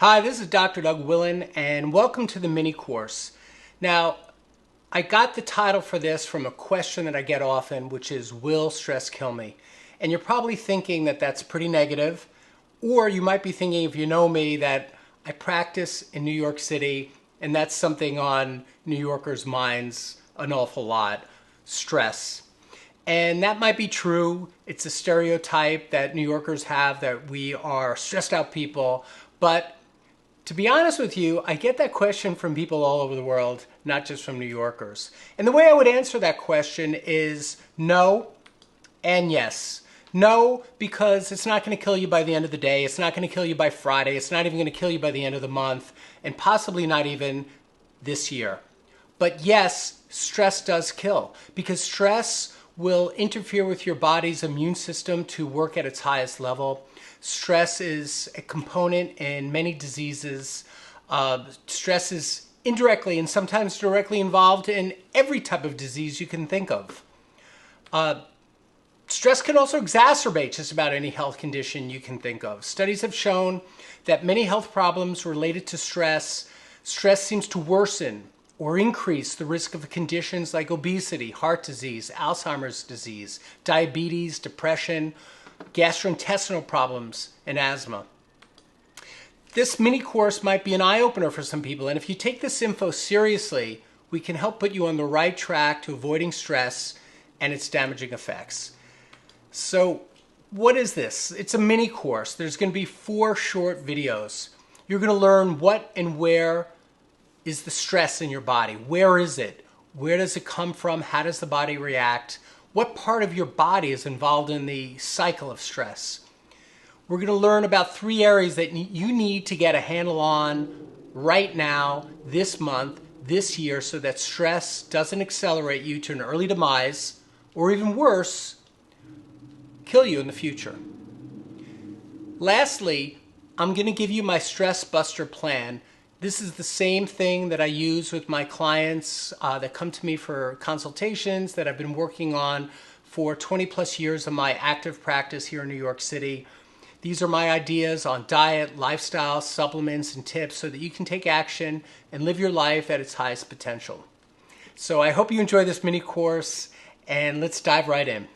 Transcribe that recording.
Hi, this is Dr. Doug Willen, and welcome to the mini course. Now, I got the title for this from a question that I get often, which is, will stress kill me? And you're probably thinking that that's pretty negative, or you might be thinking, if you know me, that I practice in New York City, and that's something on New Yorkers' minds an awful lot, stress. And that might be true. It's a stereotype that New Yorkers have, that we are stressed out people, but to be honest with you, I get that question from people all over the world, not just from New Yorkers. And the way I would answer that question is no and yes. No, because it's not going to kill you by the end of the day. It's not going to kill you by Friday. It's not even going to kill you by the end of the month, and possibly not even this year. But yes, stress does kill, because stress will interfere with your body's immune system to work at its highest level. Stress is a component in many diseases. Stress is indirectly and sometimes directly involved in every type of disease you can think of. Stress can also exacerbate just about any health condition you can think of. Studies have shown that many health problems related to stress seems to worsen or increase the risk of conditions like obesity, heart disease, Alzheimer's disease, diabetes, depression, gastrointestinal problems, and asthma. This mini course might be an eye-opener for some people, and if you take this info seriously, we can help put you on the right track to avoiding stress and its damaging effects. So what is this? It's a mini course. There's going to be 4 short videos. You're going to learn what and where is the stress in your body. Where is it? Where does it come from? How does the body react? What part of your body is involved in the cycle of stress? We're going to learn about 3 areas that you need to get a handle on right now, this month, this year, so that stress doesn't accelerate you to an early demise, or even worse, kill you in the future. Lastly, I'm going to give you my Stress Buster plan. This is the same thing that I use with my clients that come to me for consultations, that I've been working on for 20 plus years of my active practice here in New York City. These are my ideas on diet, lifestyle, supplements, and tips so that you can take action and live your life at its highest potential. So I hope you enjoy this mini course, and let's dive right in.